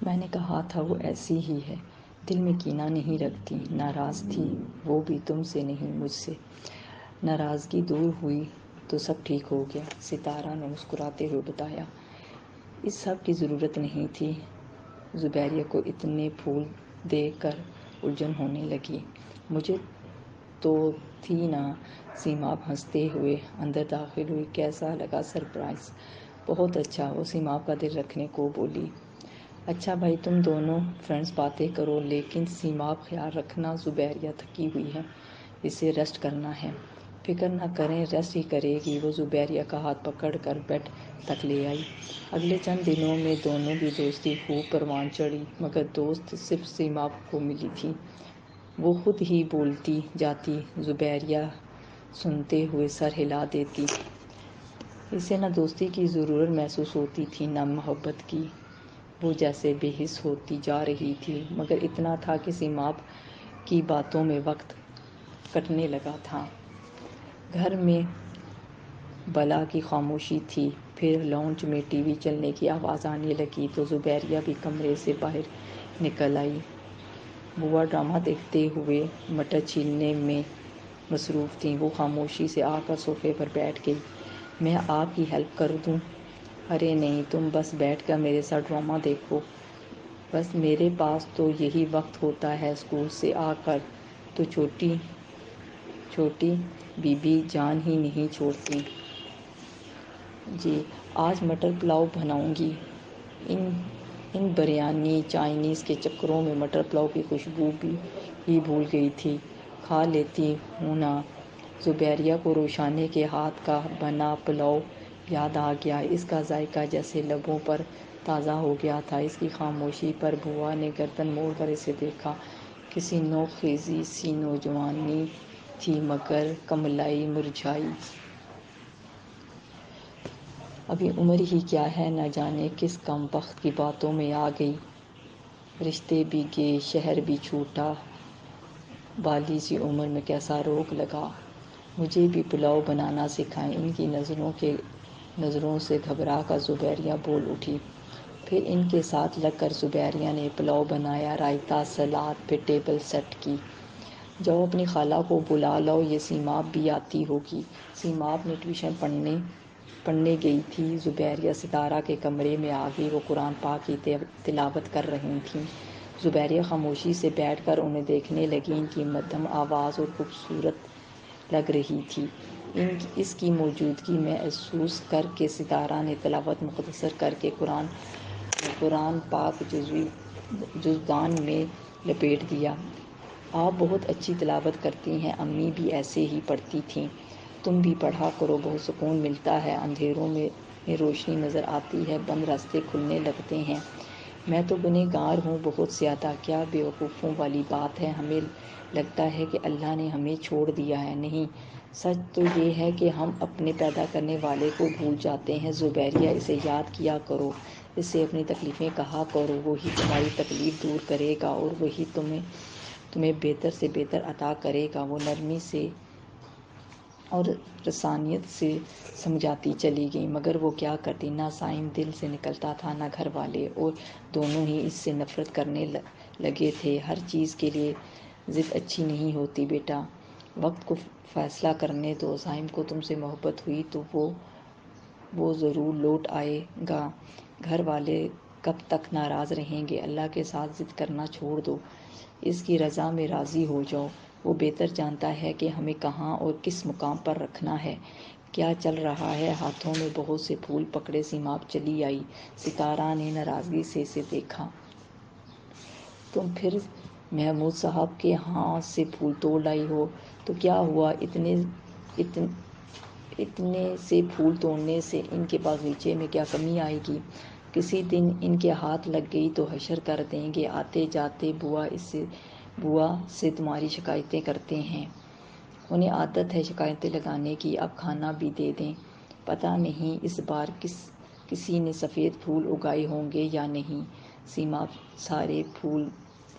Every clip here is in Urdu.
میں نے کہا تھا وہ ایسی ہی ہے، دل میں کینہ نہیں رکھتی، ناراض تھی وہ بھی تم سے نہیں مجھ سے۔ ناراضگی دور ہوئی تو سب ٹھیک ہو گیا، ستارہ نے مسکراتے ہوئے بتایا۔ اس سب کی ضرورت نہیں تھی۔ زبیریہ کو اتنے پھول دیکھ کر الجھن ہونے لگی۔ مجھے تو تھی نہ۔ سیماب ہنستے ہوئے اندر داخل ہوئی۔ کیسا لگا سرپرائز؟ بہت اچھا، وہ سیماب کا دل رکھنے کو بولی۔ اچھا بھائی تم دونوں فرینڈز باتیں کرو، لیکن سیماب خیال رکھنا زبیریہ تھکی ہوئی ہے، اسے ریسٹ کرنا ہے۔ فکر نہ کریں، ریسٹ ہی کرے گی، وہ زبیریہ کا ہاتھ پکڑ کر بیڈ تک لے آئی۔ اگلے چند دنوں میں دونوں کی دوستی خوب پروان چڑھی، مگر دوست صرف سیماب کو ملی تھی۔ وہ خود ہی بولتی جاتی، زبیریہ سنتے ہوئے سر ہلا دیتی۔ اسے نہ دوستی کی ضرورت محسوس ہوتی تھی نہ محبت کی، وہ جیسے بے حس ہوتی جا رہی تھی۔ مگر اتنا تھا کہ سیماب کی باتوں میں وقت کٹنے لگا تھا۔ گھر میں بلا کی خاموشی تھی۔ پھر لاؤنج میں ٹی وی چلنے کی آواز آنے لگی تو زبیریہ بھی کمرے سے باہر نکل آئی۔ بوا ڈرامہ دیکھتے ہوئے مٹر چھیلنے میں مصروف تھیں۔ وہ خاموشی سے آ کر صوفے پر بیٹھ گئی۔ میں آپ کی ہیلپ کر دوں؟ ارے نہیں، تم بس بیٹھ کر میرے ساتھ ڈرامہ دیکھو۔ بس میرے پاس تو یہی وقت ہوتا ہے، اسکول سے آ کر تو چھوٹی بی بی جان ہی نہیں چھوڑتی۔ جی آج مٹر پلاؤ بناؤں گی۔ ان بریانی چائنیز کے چکروں میں مٹر پلاؤ کی خوشبو بھی ہی بھول گئی تھی۔ کھا لیتی ہوں نا۔ زبیریہ کو روشانے کے ہاتھ کا بنا پلاؤ یاد آ گیا۔ اس کا ذائقہ جیسے لبوں پر تازہ ہو گیا تھا۔ اس کی خاموشی پر بوا نے گردن موڑ کر اسے دیکھا۔ کسی نوخ خیزی سی نوجوانی تھی مگر کملائی مرجھائی۔ ابھی عمر ہی کیا ہے، نہ جانے کس کم بخت کی باتوں میں آ گئی۔ رشتے بھی گئے، شہر بھی چھوٹا، بالی سی عمر میں کیسا روگ لگا۔ مجھے بھی پلاؤ بنانا سکھائیں۔ ان کی نظروں سے گھبرا کر زبیریہ بول اٹھی۔ پھر ان کے ساتھ لگ کر زبیریہ نے پلاؤ بنایا، رائتہ، سلاد، پھر ٹیبل سیٹ کی۔ جاؤ اپنی خالہ کو بلا لاؤ، یہ سیماب بھی آتی ہوگی۔ سیماب نے ٹیوشن پڑھنے گئی تھی۔ زبیریہ ستارہ کے کمرے میں آ گئی۔ وہ قرآن پاک کی تلاوت کر رہی تھیں۔ زبیریہ خاموشی سے بیٹھ کر انہیں دیکھنے لگی۔ ان کی مدھم آواز اور خوبصورت لگ رہی تھی۔ اس کی موجودگی محسوس کر کے ستارہ نے تلاوت مختصر کر کے قرآن پاک جزدان میں لپیٹ دیا۔ آپ بہت اچھی تلاوت کرتی ہیں، امی بھی ایسے ہی پڑھتی تھیں، تم بھی پڑھا کرو، بہت سکون ملتا ہے، اندھیروں میں روشنی نظر آتی ہے، بند راستے کھلنے لگتے ہیں۔ میں تو گنہگار ہوں بہت زیادہ، کیا بے وقوفوں والی بات ہے، ہمیں لگتا ہے کہ اللہ نے ہمیں چھوڑ دیا ہے، نہیں، سچ تو یہ ہے کہ ہم اپنے پیدا کرنے والے کو بھول جاتے ہیں۔ زبیریہ اسے یاد کیا کرو، اس سے اپنی تکلیفیں کہا کرو، وہی تمہاری تکلیف دور کرے گا اور وہی تمہیں بہتر سے بہتر عطا کرے گا۔ وہ نرمی سے اور رسانیت سے سمجھاتی چلی گئی، مگر وہ کیا کرتی، نہ صائم دل سے نکلتا تھا، نہ گھر والے، اور دونوں ہی اس سے نفرت کرنے لگے تھے۔ ہر چیز کے لیے ضد اچھی نہیں ہوتی بیٹا، وقت کو فیصلہ کرنے دو۔ صائم کو تم سے محبت ہوئی تو وہ ضرور لوٹ آئے گا۔ گھر والے کب تک ناراض رہیں گے، اللہ کے ساتھ ضد کرنا چھوڑ دو، اس کی رضا میں راضی ہو جاؤ۔ وہ بہتر جانتا ہے کہ ہمیں کہاں اور کس مقام پر رکھنا ہے، کیا چل رہا ہے۔ ہاتھوں میں بہت سے پھول پکڑے سیماب چلی آئی۔ ستارہ نے ناراضگی سے اسے دیکھا۔ تم پھر محمود صاحب کے ہاں سے پھول توڑ لائی ہو، تو کیا ہوا، اتنے سے پھول توڑنے سے ان کے باغیچے میں کیا کمی آئے گی، کسی دن ان کے ہاتھ لگ گئی تو حشر کر دیں گے۔ آتے جاتے بوا سے تمہاری شکایتیں کرتے ہیں، انہیں عادت ہے شکایتیں لگانے کی، اب کھانا بھی دے دیں۔ پتہ نہیں اس بار کسی نے سفید پھول اگائے ہوں گے یا نہیں۔ سیماب سارے پھول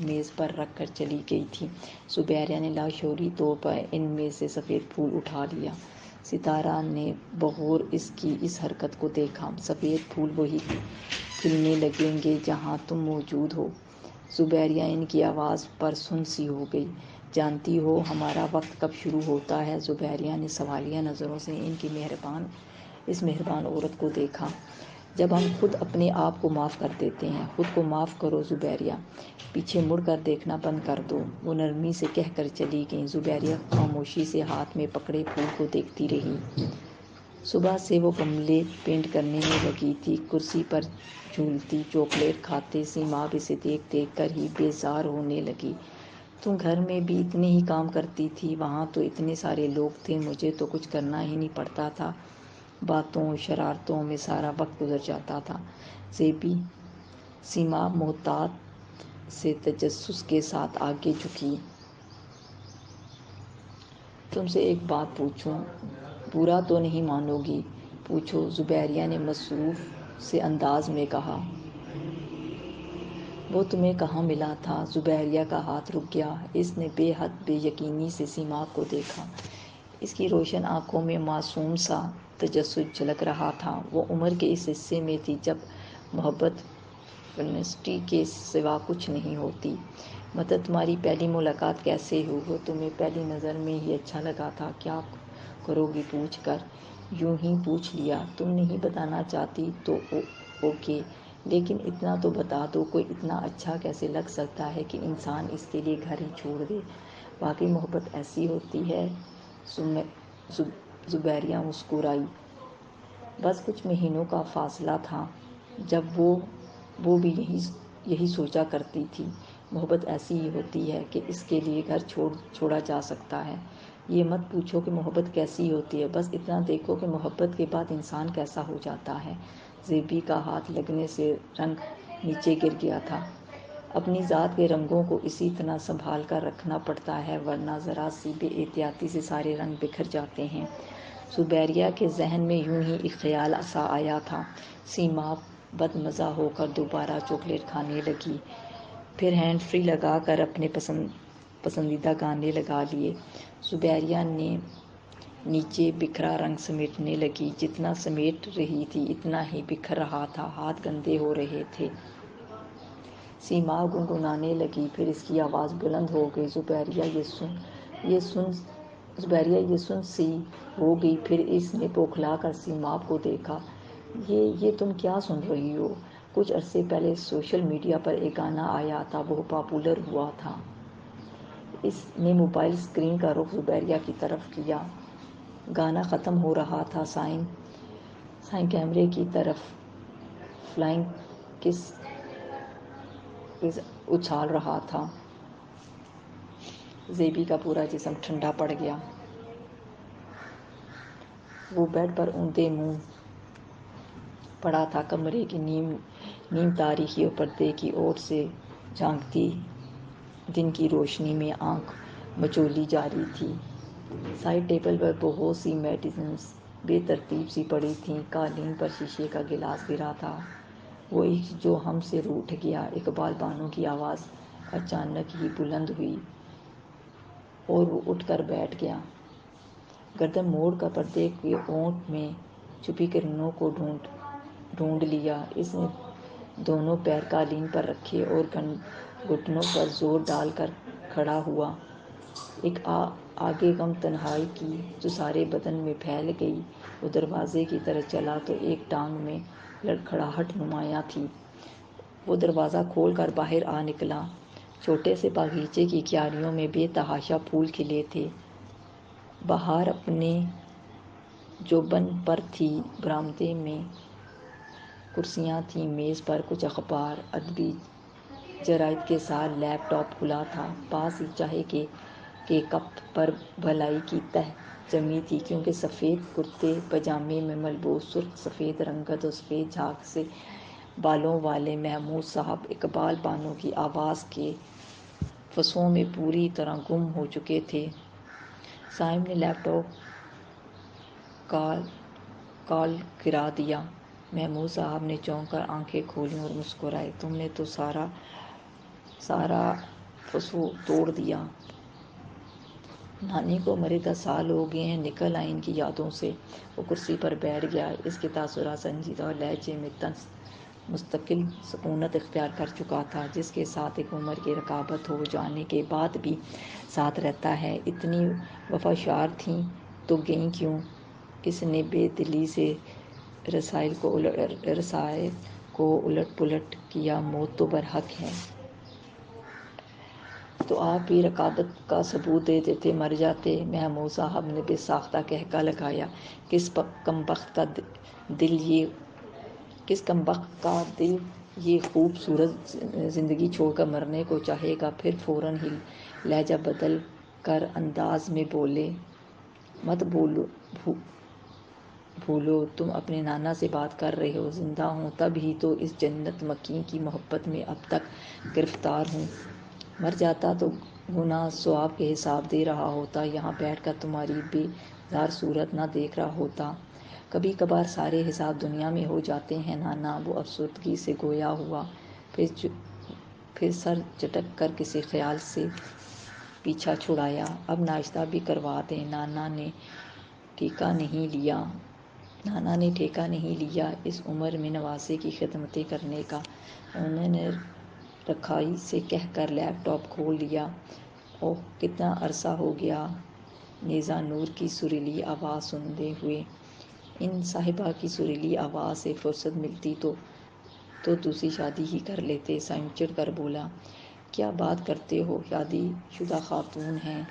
میز پر رکھ کر چلی گئی تھی۔ زبیریہ نے لاشعوری طور پر ان میں سے سفید پھول اٹھا لیا۔ ستارہ نے بغور اس کی اس حرکت کو دیکھا۔ سفید پھول وہی کھلنے لگیں گے جہاں تم موجود ہو۔ زبیریہ ان کی آواز پر سن سی ہو گئی۔ جانتی ہو ہمارا وقت کب شروع ہوتا ہے؟ زبیریہ نے سوالیہ نظروں سے اس مہربان عورت کو دیکھا۔ جب ہم خود اپنے آپ کو معاف کر دیتے ہیں۔ خود کو معاف کرو زبیریہ، پیچھے مڑ کر دیکھنا بند کر دو، وہ نرمی سے کہہ کر چلی گئیں۔ زبیریہ خاموشی سے ہاتھ میں پکڑے پھول کو دیکھتی رہی۔ صبح سے وہ گملے پینٹ کرنے میں لگی تھی، کرسی پر جھولتی، چاکلیٹ کھاتے۔ سیماب اسے دیکھ کر ہی بیزار ہونے لگی۔ تم گھر میں بھی اتنے ہی کام کرتی تھی، وہاں تو اتنے سارے لوگ تھے، مجھے تو کچھ کرنا ہی نہیں پڑتا تھا۔ باتوں شرارتوں میں سارا وقت گزر جاتا تھا۔ زیبی سیماب محتاط سے تجسس کے ساتھ آگے جھکی۔ تم سے ایک بات پوچھوں؟ برا تو نہیں مانو گی؟ پوچھو، زبیریہ نے مصروف سے انداز میں کہا۔ وہ تمہیں کہاں ملا تھا؟ زبیریہ کا ہاتھ رک گیا۔ اس نے بے حد بے یقینی سے سیماب کو دیکھا۔ اس کی روشن آنکھوں میں معصوم سا تجسس جھلک رہا تھا۔ وہ عمر کے اس حصے میں تھی جب محبت فنسٹی کے سوا کچھ نہیں ہوتی۔ مطلب تمہاری پہلی ملاقات کیسے ہوئی؟ وہ تمہیں پہلی نظر میں ہی اچھا لگا تھا؟ کیا کرو گی پوچھ کر؟ یوں ہی پوچھ لیا۔ تم نہیں بتانا چاہتی تو اوکے، لیکن اتنا تو بتا دو، کوئی اتنا اچھا کیسے لگ سکتا ہے کہ انسان اس کے لیے گھر ہی چھوڑ دے؟ واقعی محبت ایسی ہوتی ہے؟ زبیریہ مسکرائی۔ بس کچھ مہینوں کا فاصلہ تھا جب وہ بھی یہی سوچا کرتی تھی۔ محبت ایسی ہی ہوتی ہے کہ اس کے لیے گھر چھوڑا جا سکتا ہے۔ یہ مت پوچھو کہ محبت کیسی ہوتی ہے، بس اتنا دیکھو کہ محبت کے بعد انسان کیسا ہو جاتا ہے۔ زیبی کا ہاتھ لگنے سے رنگ نیچے گر گیا تھا۔ اپنی ذات کے رنگوں کو اسی طرح سنبھال کر رکھنا پڑتا ہے، ورنہ ذرا سی بے احتیاطی سے سارے رنگ بکھر جاتے ہیں۔ زبیریہ کے ذہن میں یوں ہی ایک خیال سا آیا تھا۔ سیماب بد مزہ ہو کر دوبارہ چاکلیٹ کھانے لگی، پھر ہینڈ فری لگا کر اپنے پسندیدہ گانے لگا لیے۔ زبیریہ نے نیچے بکھرا رنگ سمیٹنے لگی۔ جتنا سمیٹ رہی تھی اتنا ہی بکھر رہا تھا، ہاتھ گندے ہو رہے تھے۔ سیماب گنگنانے لگی، پھر اس کی آواز بلند ہو گئی۔ زبیریہ یہ سن سی ہو گئی، پھر اس نے بوکھلا کر سیماب کو دیکھا۔ یہ تم کیا سن رہی ہو؟ کچھ عرصے پہلے سوشل میڈیا پر ایک گانا آیا تھا، وہ پاپولر ہوا تھا۔ اس نے موبائل اسکرین کا رخ زبیریہ کی طرف کیا۔ گانا ختم ہو رہا تھا۔ سائیں کیمرے کی طرف فلائنگ کس اچھال رہا تھا۔ زیبی کا پورا جسم ٹھنڈا پڑ گیا۔ وہ بیڈ پر اوندے منہ پڑا تھا، کمرے کی نیم تاریکی اور پردے کی اوٹ سے جھانکتی دن کی روشنی میں آنکھ مچولی جاری تھی۔ سائیڈ ٹیبل پر بہت سی میگزینز بے ترتیب سی پڑی تھیں، قالین پر شیشے کا گلاس گرا تھا۔ وہ عشق جو ہم سے روٹھ گیا، اقبال بانو کی آواز اچانک ہی بلند ہوئی اور وہ اٹھ کر بیٹھ گیا۔ گردن موڑ کر پردے کے اونٹ میں چھپی کرنوں کو ڈھونڈ لیا۔ اس نے دونوں پیر قالین پر رکھے اور گھٹنوں پر زور ڈال کر کھڑا ہوا۔ ایک آگے غم تنہائی کی جو سارے بدن میں پھیل گئی۔ وہ دروازے کی طرف چلا تو ایک ٹانگ میں لڑکھڑاہٹ نمایاں تھی۔ وہ دروازہ کھول کر باہر آ نکلا۔ چھوٹے سے باغیچے کی کیاریوں میں بے تحاشا پھول کھلے تھے۔ بہار اپنے جوبن پر تھی۔ برآمدے میں کرسیاں تھیں، میز پر کچھ اخبار، ادبی جرائد کے ساتھ لیپ ٹاپ کھلا تھا۔ پاس ہی چائے کے کپ پر بالائی کی تہہ جمی تھی، کیونکہ سفید کرتے پاجامے میں ملبوس سرخ سفید رنگت اور سفید جھاگ سے بالوں والے محمود صاحب اقبال بانو کی آواز کے فصوں میں پوری طرح گم ہو چکے تھے۔ صائب نے لیپ ٹاپ کال گرا دیا۔ محمود صاحب نے چونک کر آنکھیں کھولیں اور مسکرائے۔ تم نے تو سارا فصوں توڑ دیا۔ نانی کو مرے 10 سال ہو گئے ہیں، نکل آئی ان کی یادوں سے۔ وہ کرسی پر بیٹھ گیا۔ اس کے تاثرات سنجیدہ اور لہجے میں طنز مستقل سکونت اختیار کر چکا تھا، جس کے ساتھ ایک عمر کی رقابت ہو جانے کے بعد بھی ساتھ رہتا ہے۔ اتنی وفاشار تھیں تو گئیں کیوں؟ اس نے بے دلی سے رسائل کو الٹ پلٹ کیا۔ موت تو برحق ہے، تو آپ بھی رقابت کا ثبوت دے دیتے، مر جاتے۔ محمود صاحب نے بے ساختہ قہقہ لگایا۔ کس کمبخت کا دل یہ خوبصورت زندگی چھوڑ کر مرنے کو چاہے گا؟ پھر فوراً ہی لہجہ بدل کر انداز میں بولے، مت بھولو تم اپنے نانا سے بات کر رہے ہو۔ زندہ ہوں تب ہی تو اس جنت مکیں کی محبت میں اب تک گرفتار ہوں۔ مر جاتا تو گناہ ثواب کے حساب دے رہا ہوتا، یہاں بیٹھ کر تمہاری بے زار صورت نہ دیکھ رہا ہوتا۔ کبھی کبھار سارے حساب دنیا میں ہو جاتے ہیں نانا، وہ افسردگی سے گویا ہوا، پھر سر جھٹک کر کسی خیال سے پیچھا چھڑایا۔ اب ناشتہ بھی کروا دیں۔ نانا نے ٹھیکہ نہیں لیا اس عمر میں نواسے کی خدمتیں کرنے کا۔ انہوں نے رکھائی سے کہہ کر لیپ ٹاپ کھول لیا۔ اوہ کتنا عرصہ ہو گیا۔ نیزا نور کی سریلی آواز سنتے ہوئے ان صاحبہ کی سریلی آواز سے فرصت ملتی تو دوسری شادی ہی کر لیتے۔ سائم چڑھ کر بولا، کیا بات کرتے ہو، شادی شدہ خاتون ہیں۔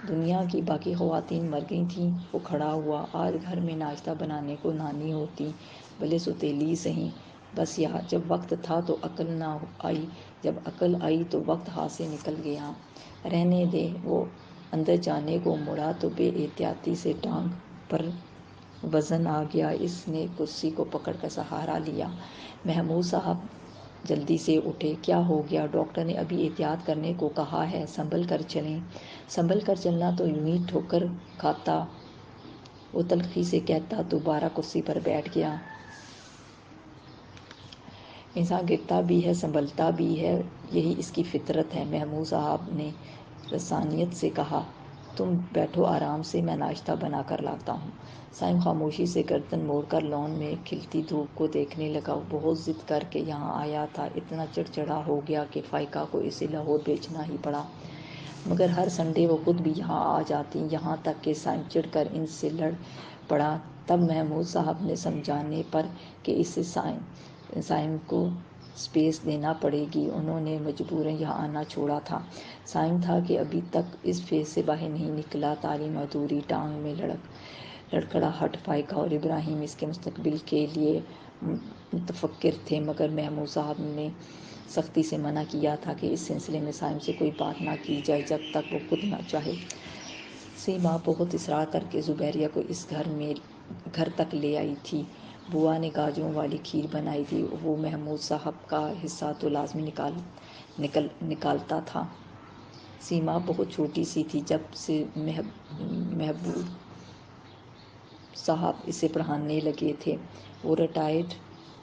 دنیا کی باقی خواتین مر گئی تھیں۔ وہ کھڑا ہوا۔ آج گھر میں ناشتہ بنانے کو نانی ہوتی، بھلے سوتیلی سہی، بس جب وقت تھا تو عقل نہ آئی، جب عقل آئی تو وقت ہاتھ سے نکل گیا۔ رہنے دے۔ وہ اندر جانے کو مڑا تو بے احتیاطی سے ٹانگ پر وزن آ گیا۔ اس نے کرسی کو پکڑ کر سہارا لیا۔ محمود صاحب جلدی سے اٹھے۔ کیا ہو گیا؟ ڈاکٹر نے ابھی احتیاط کرنے کو کہا ہے، سنبھل کر چلیں۔ سنبھل کر چلنا تو یوں ہی ٹھوکر کھاتا، وہ تلخی سے کہتا۔ دوبارہ کرسی پر بیٹھ گیا۔ انسان گرتا بھی ہے، سنبھلتا بھی ہے، یہی اس کی فطرت ہے۔ محمود صاحب نے رسانیت سے کہا، تم بیٹھو آرام سے، میں ناشتہ بنا کر لاتا ہوں۔ سائم خاموشی سے گردن موڑ کر لان میں کھلتی دھوپ کو دیکھنے لگا۔ وہ بہت ضد کر کے یہاں آیا تھا، اتنا چڑچڑا ہو گیا کہ فائقہ کو اسے لاہور بھیجنا ہی پڑا، مگر ہر سنڈے وہ خود بھی یہاں آ جاتی، یہاں تک کہ سائم چڑھ کر ان سے لڑ پڑا۔ تب محمود صاحب نے سمجھانے پر کہ اسے سائم کو سپیس دینا پڑے گی، انہوں نے مجبوراً یہاں آنا چھوڑا تھا۔ سائم تھا کہ ابھی تک اس فیز سے باہر نہیں نکلا۔ تعلیم ادھوری، ٹانگ میں لڑکھڑاہٹ۔ فائقہ اور ابراہیم اس کے مستقبل کے لیے متفکر تھے، مگر محمود صاحب نے سختی سے منع کیا تھا کہ اس سلسلے میں سائم سے کوئی بات نہ کی جائے جب تک وہ خود نہ چاہے۔ سیما بہت اصرار کر کے زبیریہ کو اس گھر تک لے آئی تھی۔ بوا نے گاجروں والی کھیر بنائی تھی، وہ محمود صاحب کا حصہ تو لازمی نکالتا تھا۔ سیما بہت چھوٹی سی تھی جب سے محبوب صاحب اسے پڑھانے لگے تھے۔ وہ ریٹائرڈ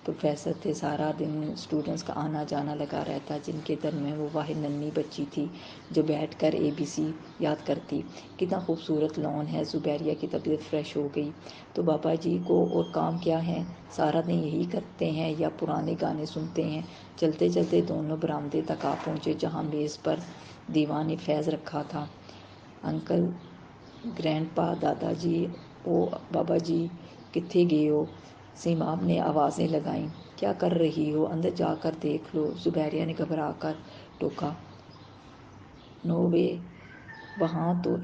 پروفیسر تھے۔ سارا دن اسٹوڈنٹس کا آنا جانا لگا رہتا، جن کے درمیان وہ واحد ننھی بچی تھی جو بیٹھ کر ABC یاد کرتی۔ کتنا خوبصورت لان ہے۔ زبیریہ کی طبیعت فریش ہو گئی۔ تو بابا جی کو اور کام کیا ہے؟ سارا دن یہی کرتے ہیں یا پرانے گانے سنتے ہیں؟ چلتے چلتے دونوں برآمدے تک آ پہنچے، جہاں میز پر دیوان فیض رکھا تھا۔ انکل، گرینڈ پا، دادا جی، او بابا جی، کتھے گئے ہو؟ سیما نے آوازیں لگائیں۔ کیا کر رہی ہو؟ اندر جا کر دیکھ لو، زبیریہ نے گھبرا کر ٹوکا۔ نو وے، وہاں نو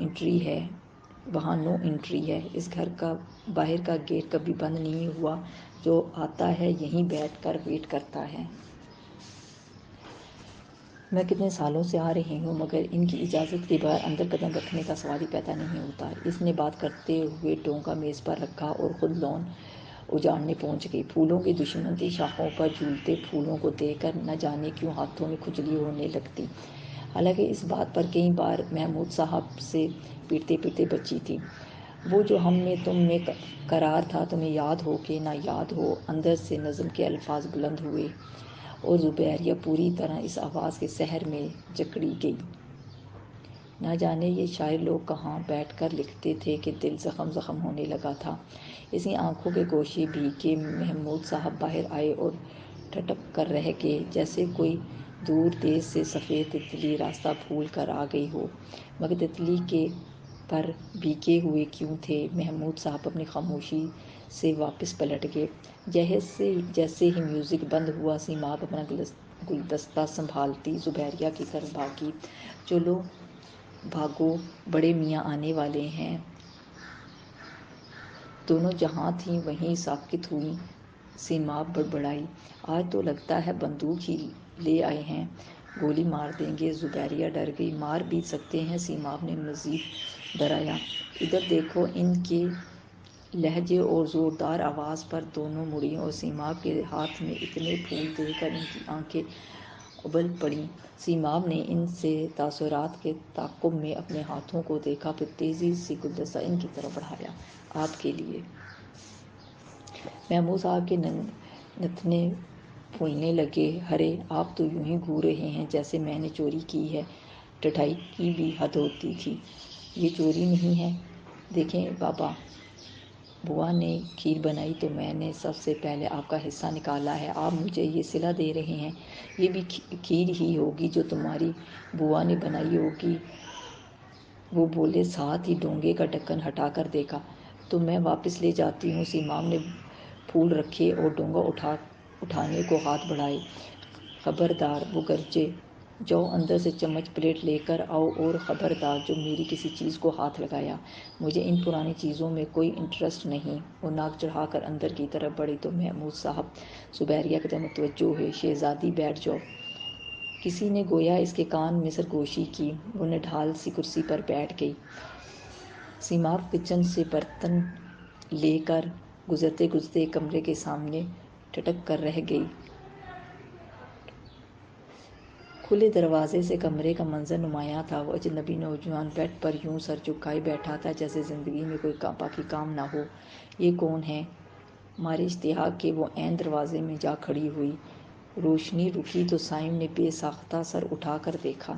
انٹری ہے۔ اس گھر کا باہر کا گیٹ کبھی بند نہیں ہوا، جو آتا ہے یہیں بیٹھ کر ویٹ کرتا ہے۔ میں کتنے سالوں سے آ رہی ہوں، مگر ان کی اجازت کے بغیر اندر قدم رکھنے کا سوال ہی پیدا نہیں ہوتا۔ اس نے بات کرتے ہوئے ٹونکا میز پر رکھا اور خود لان اجاڑنے پہنچ گئی۔ پھولوں کے دشمن تھی۔ شاخوں پر جھولتے پھولوں کو دیکھ کر نہ جانے کیوں ہاتھوں میں کھجلی ہونے لگتی۔ حالانکہ اس بات پر کئی بار محمود صاحب سے پیٹتے بچی تھی۔ وہ جو ہم میں تم میں قرار تھا، تمہیں یاد ہو کہ نہ یاد ہو۔ اندر سے نظم کے الفاظ بلند ہوئے اور زبیریہ پوری طرح اس آواز کے سحر میں جکڑی گئی۔ نہ جانے یہ شاعر لوگ کہاں بیٹھ کر لکھتے تھے کہ دل زخم زخم ہونے لگا تھا۔ اسی آنکھوں کے گوشے بھی کہ محمود صاحب باہر آئے اور ٹھٹک کر رہ گئے، جیسے کوئی دور دیس سے سفید تتلی راستہ بھول کر آ گئی ہو، مگر تتلی کے پر بھیگے ہوئے کیوں تھے؟ محمود صاحب اپنی خاموشی سے واپس پلٹ گئے۔ جیسے ہی میوزک بند ہوا، سیماب اپنا گلدستہ سنبھالتی زبیریہ کی طرف بھاگی۔ چلو بھاگو، بڑے میاں آنے والے ہیں۔ دونوں جہاں تھیں وہیں ساکت ہوئیں۔ سیماب بڑبڑائی، آج تو لگتا ہے بندوق ہی لے آئے ہیں، گولی مار دیں گے۔ زبیریہ ڈر گئی۔ مار بھی سکتے ہیں، سیماب نے مزید ڈرایا۔ ادھر دیکھو۔ ان کے لہجے اور زوردار آواز پر دونوں مڑیں اور سیماب کے ہاتھ میں اتنے پھول دیکھ کر ان کی آنکھیں ابل پڑیں۔ سیماب نے ان سے تاثرات کے تعاقب میں اپنے ہاتھوں کو دیکھا، پھر تیزی سے گلدستہ ان کی طرف بڑھایا۔ آپ کے لیے۔ محمود صاحب کے نتنے پھولنے لگے۔ ارے آپ تو یوں ہی گھور رہے ہیں جیسے میں نے چوری کی ہے۔ ٹھٹائی کی بھی حد ہوتی تھی۔ یہ چوری نہیں ہے، دیکھیں بابا، بوا نے کھیر بنائی تو میں نے سب سے پہلے آپ کا حصہ نکالا ہے، آپ مجھے یہ صلہ دے رہے ہیں۔ یہ بھی کھیر ہی ہوگی جو تمہاری بوا نے بنائی ہوگی۔ وہ بولے، ساتھ ہی ڈونگے کا ڈھکن ہٹا کر دیکھا۔ تو میں واپس لے جاتی ہوں۔ سیماب نے پھول رکھے اور ڈونگا اٹھانے کو ہاتھ بڑھائے۔ خبردار، وہ گرجے، جاؤ اندر سے چمچ پلیٹ لے کر آؤ، اور خبردار جو میری کسی چیز کو ہاتھ لگایا، مجھے ان پرانی چیزوں میں کوئی انٹرسٹ نہیں۔ وہ ناک چڑھا کر اندر کی طرف بڑھی تو محمود صاحب زبیریہ کی طرف متوجہ ہوئے۔ شہزادی بیٹھ جاؤ۔ کسی نے گویا اس کے کان میں سرگوشی کی۔ وہ نڈھال سی کرسی پر بیٹھ گئی۔ سیماب کچن سے برتن لے کر گزرتے گزرتے کمرے کے سامنے ٹھٹک کر رہ گئی۔ کھلے دروازے سے کمرے کا منظر نمایاں تھا۔ وہ اجنبی نوجوان بیڈ پر یوں سر جھکائے بیٹھا تھا جیسے زندگی میں کوئی باقی کام نہ ہو۔ یہ کون ہے؟ مارے اشتیاق کے وہ عین دروازے میں جا کھڑی ہوئی۔ روشنی رکی تو صائم نے بے ساختہ سر اٹھا کر دیکھا۔